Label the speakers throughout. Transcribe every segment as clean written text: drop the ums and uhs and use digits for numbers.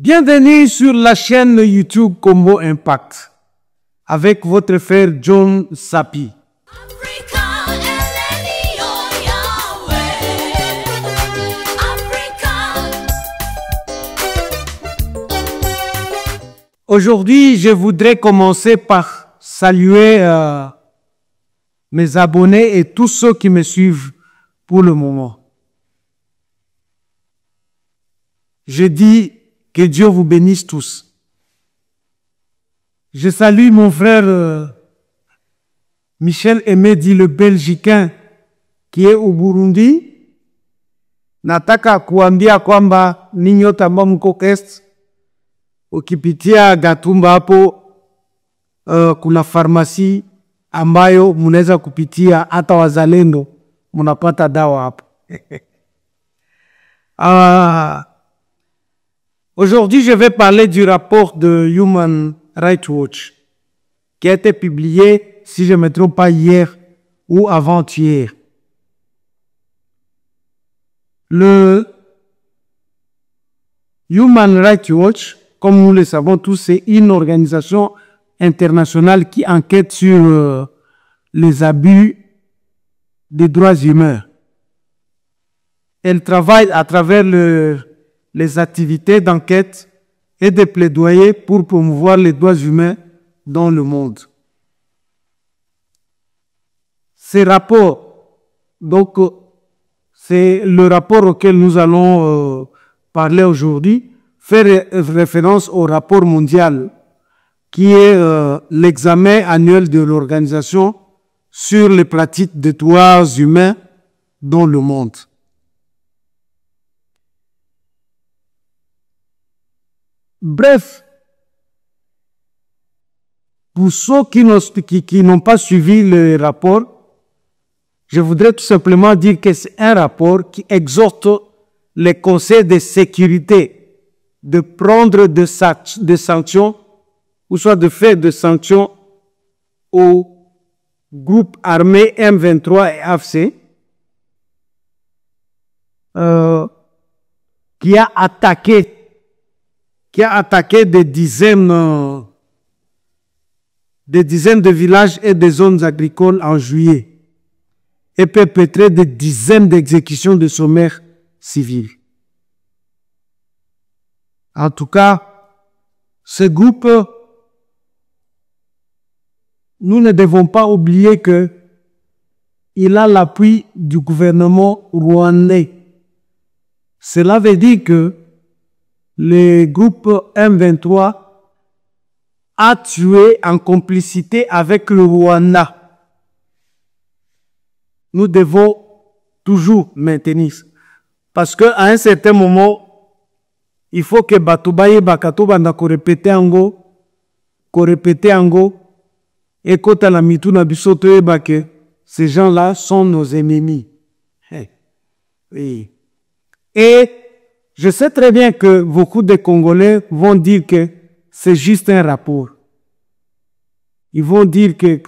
Speaker 1: Bienvenue sur la chaîne YouTube Combo Impact avec votre frère John Sapi. Aujourd'hui, je voudrais commencer par saluer mes abonnés et tous ceux qui me suivent pour le moment. Je dis que Dieu vous bénisse tous. Je salue mon frère Michel Emedi, le Belgicain, qui est au Burundi. Nataka kuambia kwamba ninyi wote ambao mko guest, ukipitia Gatumba hapo kuna farmasi ambayo munaweza kupitia, hata wazalendo munapata dawa hapo. Aujourd'hui, je vais parler du rapport de Human Rights Watch qui a été publié, si je ne me trompe pas, hier ou avant-hier. Le Human Rights Watch, comme nous le savons tous, c'est une organisation internationale qui enquête sur les abus des droits humains. Elle travaille à travers les activités d'enquête et de plaidoyer pour promouvoir les droits humains dans le monde. Ces rapports, donc, c'est le rapport auquel nous allons parler aujourd'hui, fait référence au rapport mondial qui est l'examen annuel de l'organisation sur les pratiques des droits humains dans le monde. Bref, pour ceux qui n'ont pas suivi le rapport, je voudrais tout simplement dire que c'est un rapport qui exhorte les conseils de sécurité de prendre des sanctions, ou soit de faire des sanctions au groupe armé M23 et AFC, qui a attaqué des dizaines de villages et des zones agricoles en juillet et perpétré des dizaines d'exécutions de sommaires civils. En tout cas, ce groupe, nous ne devons pas oublier qu'il a l'appui du gouvernement rwandais. Cela veut dire que le groupe M23 a tué en complicité avec le Rwanda. Nous devons toujours maintenir. Parce qu'à un certain moment, il faut que Batubaye Bakatoba na répéter ango, et quand la mitou na bisoto que ces gens-là sont nos ennemis. Oui. Et je sais très bien que beaucoup de Congolais vont dire que c'est juste un rapport. Ils vont dire que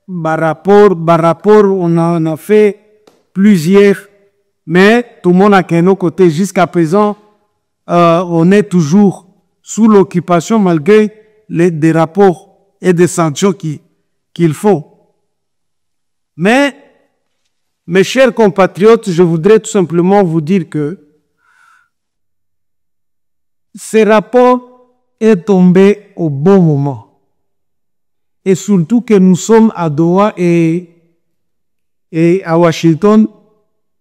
Speaker 1: par rapport, on en a fait plusieurs, mais tout le monde a qu'un autre côté. Jusqu'à présent, on est toujours sous l'occupation malgré des rapports et des sanctions qu'il faut. Mais, mes chers compatriotes, je voudrais tout simplement vous dire que ce rapport est tombé au bon moment. Et surtout que nous sommes à Doha et à Washington,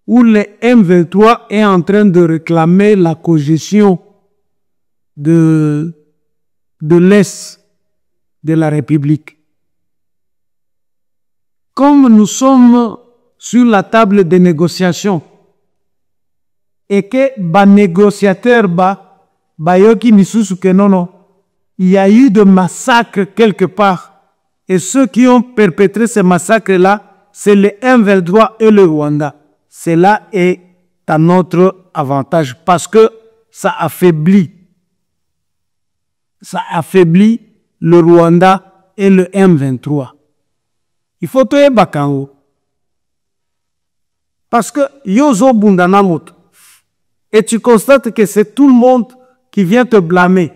Speaker 1: où le M23 est en train de réclamer la cogestion de l'Est de la République. Comme nous sommes sur la table de négociation et que les négociateurs Bayoki Misusu que non, il y a eu de massacres quelque part. Et ceux qui ont perpétré ces massacres-là, c'est le M23 et le Rwanda. Cela est à notre avantage parce que ça affaiblit le Rwanda et le M23. Il faut te bakango. Parce que yozo bundana moto. Et tu constates que c'est tout le monde qui vient te blâmer,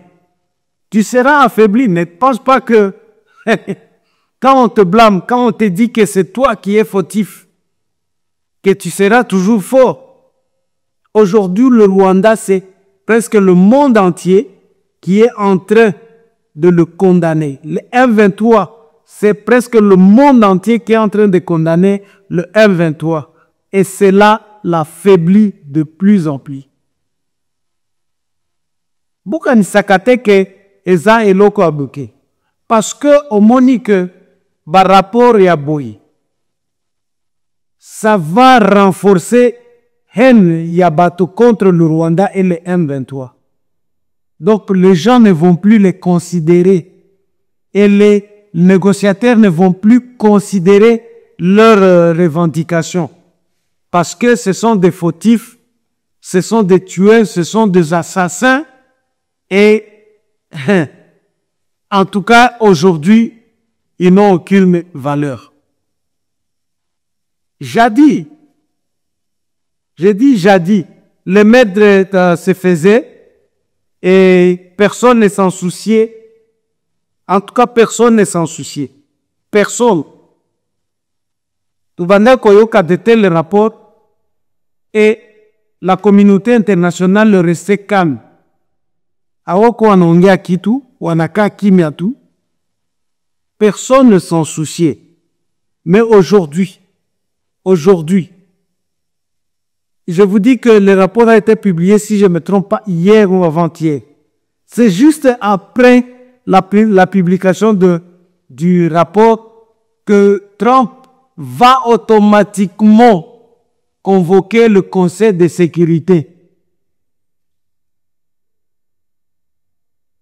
Speaker 1: tu seras affaibli. Ne pense pas que quand on te blâme, quand on te dit que c'est toi qui es fautif, que tu seras toujours fort. Aujourd'hui, le Rwanda, c'est presque le monde entier qui est en train de le condamner. Le M23, c'est presque le monde entier qui est en train de condamner le M23. Et cela l'affaiblit de plus en plus. Bukani sakate ke eza eloko abuke. Parce que au monique, par rapport ya boy, ça va renforcer haine yabato contre le Rwanda et le M23. Donc les gens ne vont plus les considérer et les négociateurs ne vont plus considérer leurs revendications parce que ce sont des fautifs, ce sont des tueurs, ce sont des assassins et en tout cas aujourd'hui ils n'ont aucune valeur. Jadis, le maître se faisait et personne ne s'en souciait. En tout cas, personne ne s'en souciait. Personne. Tout va dire qu'il de tels rapports et la communauté internationale le restait calme. Awoko wanongea kitu, wanaka kimya tu. Personne ne s'en souciait. Mais aujourd'hui, je vous dis que le rapport a été publié, si je ne me trompe pas, hier ou avant-hier. C'est juste après la publication du rapport que Trump va automatiquement convoquer le Conseil de sécurité.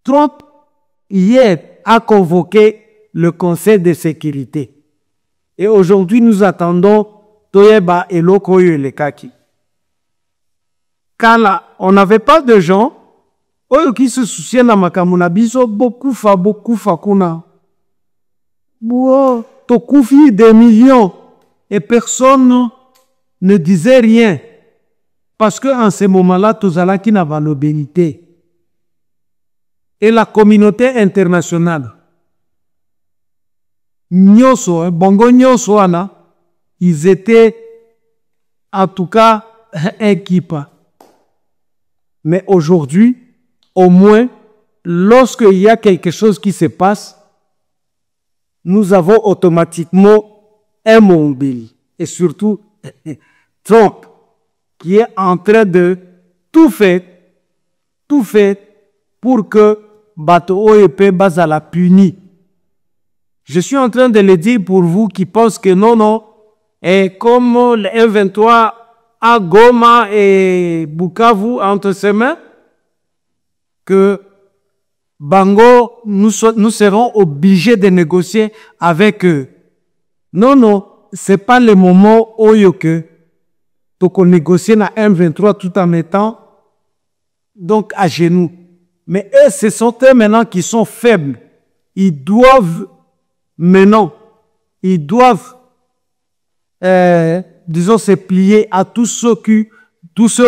Speaker 1: Trump, hier, a convoqué le Conseil de sécurité. Et aujourd'hui, nous attendons Toyeba et Lokoyo et Lekaki. Car là, on n'avait pas de gens qui se souciaient de Makamuna Biso, beaucoup kuna. Tokufi des millions. Et personne ne disait rien. Parce qu'en ce moment-là, Tozala qui n'a pas l'obéité. Et la communauté internationale, Nyoso, Bongo Nyoso, ils étaient en tout cas équipés. Mais aujourd'hui, au moins, lorsqu'il y a quelque chose qui se passe, nous avons automatiquement un mobile. Et surtout, Trump, qui est en train de tout faire pour que Bato OEP Bazala puni. Je suis en train de le dire pour vous qui pensent que non, et comme le M23 à Goma et Bukavu entre ses mains, que Bango, nous serons obligés de négocier avec eux. Non, c'est pas le moment où qu'on négocie na M23 tout en mettant donc à genoux. Mais eux, ce sont eux maintenant qui sont faibles. Ils doivent disons, se plier à tous ceux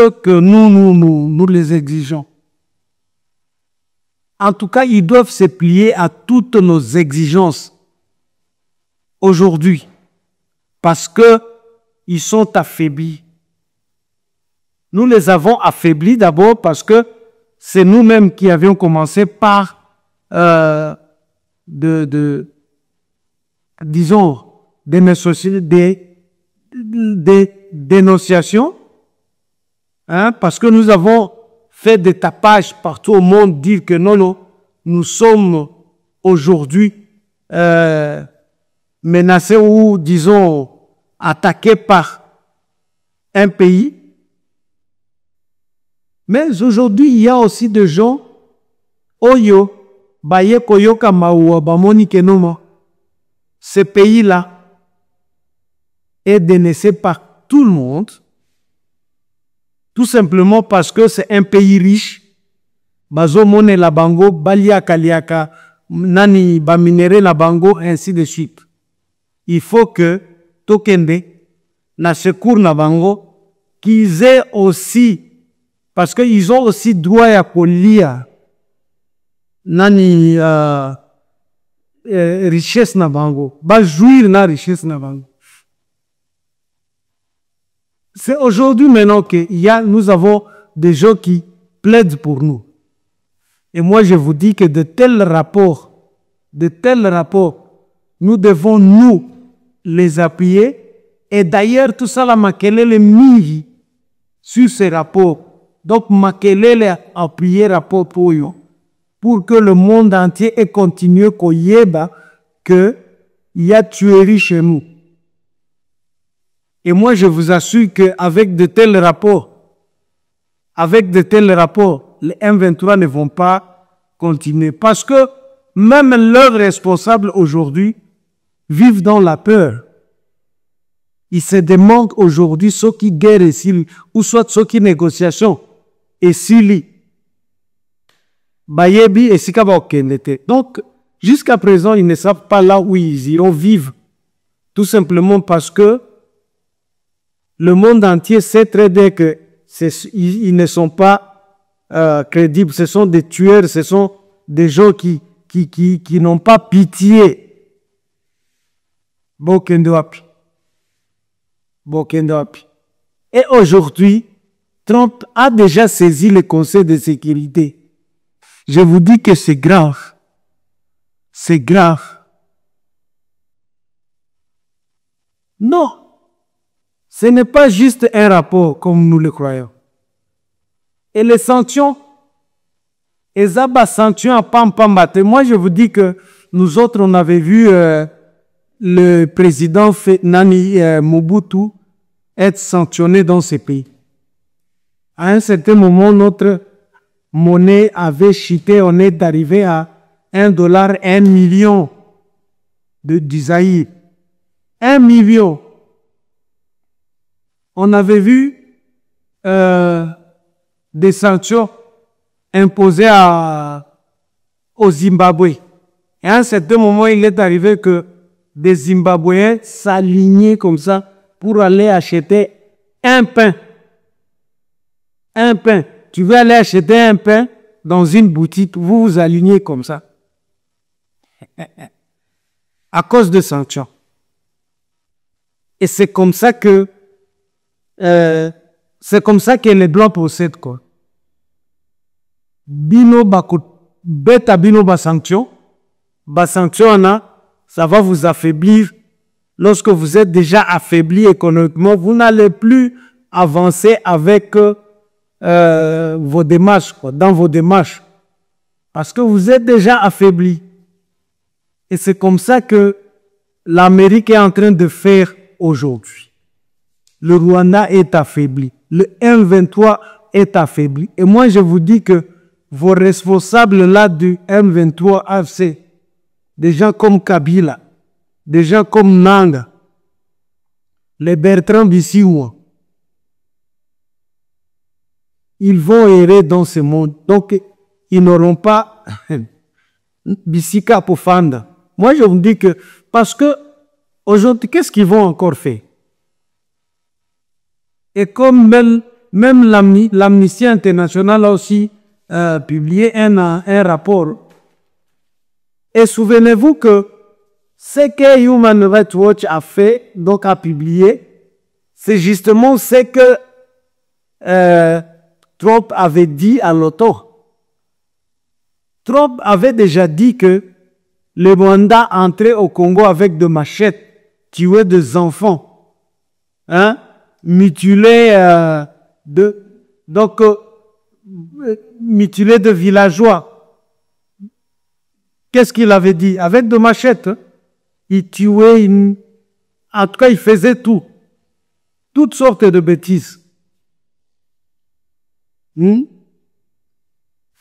Speaker 1: que nous les exigeons. En tout cas, ils doivent se plier à toutes nos exigences aujourd'hui parce que ils sont affaiblis. Nous les avons affaiblis d'abord parce que c'est nous-mêmes qui avions commencé par disons, des dénonciations, parce que nous avons fait des tapages partout au monde, dire que non, nous sommes aujourd'hui menacés ou, disons, attaqués par un pays. Mais aujourd'hui, il y a aussi des gens, Oyo, Baye Koyoka Maoua, Bamoni Kenoma. Ce pays-là est dénoncé par tout le monde, tout simplement parce que c'est un pays riche. Bazo mone la bango, balia kaliaka, nani ba minéré la bango, ainsi de suite. Il faut que Tokende, na secours na bango, qu'ils aient aussi Parce qu'ils ont aussi droit à lire. Nani richesse na bango. Ba jouir na richesse na bango. C'est aujourd'hui maintenant que nous avons des gens qui plaident pour nous. Et moi je vous dis que de tels rapports, nous devons nous les appuyer. Et d'ailleurs, tout ça, la Makelele mis sur ces rapports. Donc, Makelele a appuyé rapport pour que le monde entier ait continué qu'il y a tuerie chez nous. Et moi, je vous assure qu'avec de tels rapports, les M23 ne vont pas continuer. Parce que même leurs responsables aujourd'hui vivent dans la peur. Ils se demandent aujourd'hui ce qui guerre ici, ou soit ce qui négociation ici. Bayebi et Sikaba Okendete. Donc, jusqu'à présent, ils ne savent pas là où ils iront vivre. Tout simplement parce que le monde entier sait très bien que ils ne sont pas crédibles. Ce sont des tueurs, ce sont des gens qui n'ont pas pitié. Bokendoapi. Et aujourd'hui, Trump a déjà saisi le Conseil de sécurité. Je vous dis que c'est grave. C'est grave. Non. Ce n'est pas juste un rapport comme nous le croyons. Et les sanctions, moi je vous dis que nous autres, on avait vu le président Nani Mobutu être sanctionné dans ces pays. À un certain moment, notre monnaie avait chuté, on est arrivé à $1, 1 million d'Isaïe. 1 million. On avait vu des sanctions imposées au Zimbabwe. Et à un certain moment, il est arrivé que des Zimbabwéens s'alignaient comme ça pour aller acheter un pain. Un pain. Tu veux aller acheter un pain dans une boutique, vous vous alignez comme ça. À cause de sanctions. Et c'est comme ça que les Blancs procèdent, quoi. Bino bako beta bino ba sanction, ça va vous affaiblir. Lorsque vous êtes déjà affaibli économiquement, vous n'allez plus avancer avec vos démarches, quoi, dans vos démarches, parce que vous êtes déjà affaibli. Et c'est comme ça que l'Amérique est en train de faire aujourd'hui. Le Rwanda est affaibli. Le M23 est affaibli. Et moi, je vous dis que vos responsables là du M23 AFC, des gens comme Kabila, des gens comme Nanga, les Bertrand Bissiou, ils vont errer dans ce monde. Donc, ils n'auront pas Bissika pour Fanda. Moi, je vous dis que, parce que aujourd'hui, qu'est-ce qu'ils vont encore faire? Et comme même l'Amnesty International a aussi publié un rapport. Et souvenez-vous que ce que Human Rights Watch a fait, donc a publié, c'est justement ce que Trump avait dit à l'automne. Trump avait déjà dit que le Rwanda entrait au Congo avec des machettes, tuait des enfants, hein, mutilé mutilé de villageois. Qu'est-ce qu'il avait dit? Avec des machettes, hein? Il tuait, en tout cas, il faisait tout. Toutes sortes de bêtises.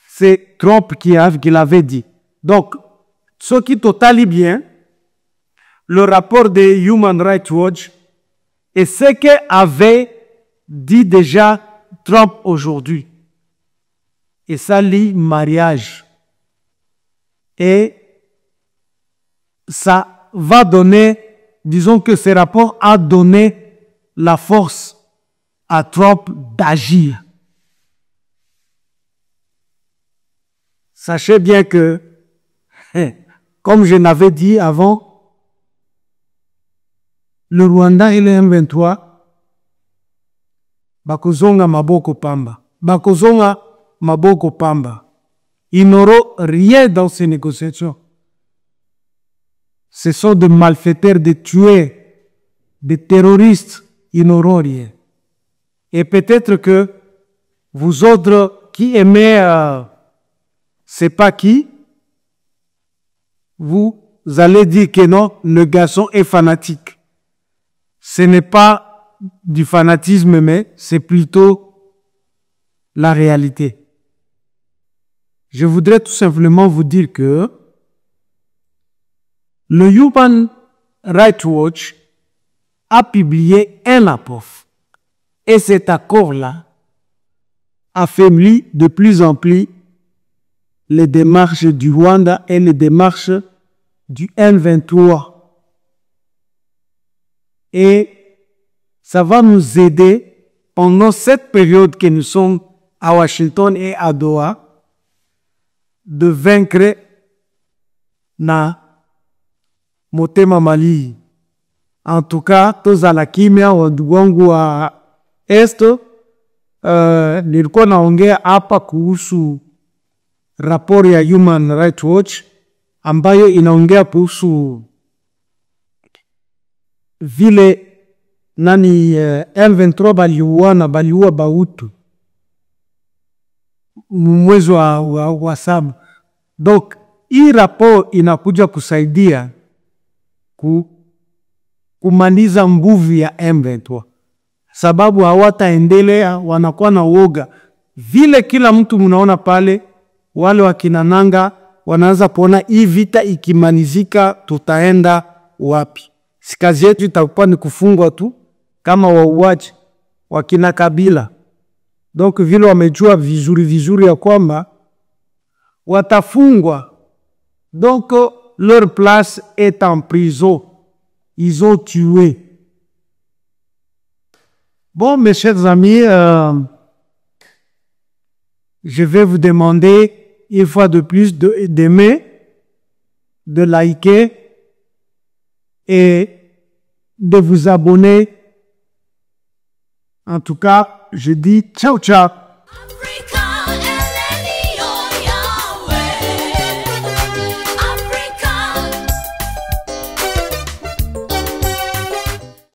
Speaker 1: C'est Trump qui l'avait dit. Donc, ce qui totalise bien le rapport de Human Rights Watch et ce qu'avait dit déjà Trump aujourd'hui. Et ça lie mariage. Et ça va donner, disons que ce rapport a donné la force à Trump d'agir. sachez bien que, comme je l'avais dit avant, le Rwanda et le M23, bakozonga maboko pamba. Bakozonga maboko pamba. Ils n'auront rien dans ces négociations. Ce sont des malfaiteurs, des tueurs, des terroristes. Ils n'auront rien. Et peut-être que vous autres qui aimez, c'est pas qui, vous allez dire que non, le garçon est fanatique. Ce n'est pas du fanatisme, mais c'est plutôt la réalité. Je voudrais tout simplement vous dire que le Human Rights Watch a publié un accord. Et cet accord-là affaiblit de plus en plus les démarches du Rwanda et les démarches du M23. Et ça va nous aider pendant cette période que nous sommes à Washington et à Doha de vaincre na motema Mali. En tout cas, tozala kimya wandugu wa Esto, nilikuwa naongea hapa kuhusu rapori ya Human Rights Watch ambayo inaongea kuhusu vile M23 baliua Bahutu mwezi wa saba. Donc, hii rapor inakuja kusaidia kumaliza nguvu ya M23. Sababu hawataendelea, wanakuwa na woga. Vile kila mtu mnaona pale, wale wakinananga wanaanza kuona hii vita ikimalizika tutaenda wapi. Kazi yetu itakuwa ni kufungwa tu kama wauaji wakina Kabila. Donc vile wamejua vizuri ya kwamba watafungwa. Donc leur place est en prison. Ils ont tué. Bon, mes chers amis, je vais vous demander une fois de plus d'aimer, de liker et de vous abonner. En tout cas, je dis ciao ciao.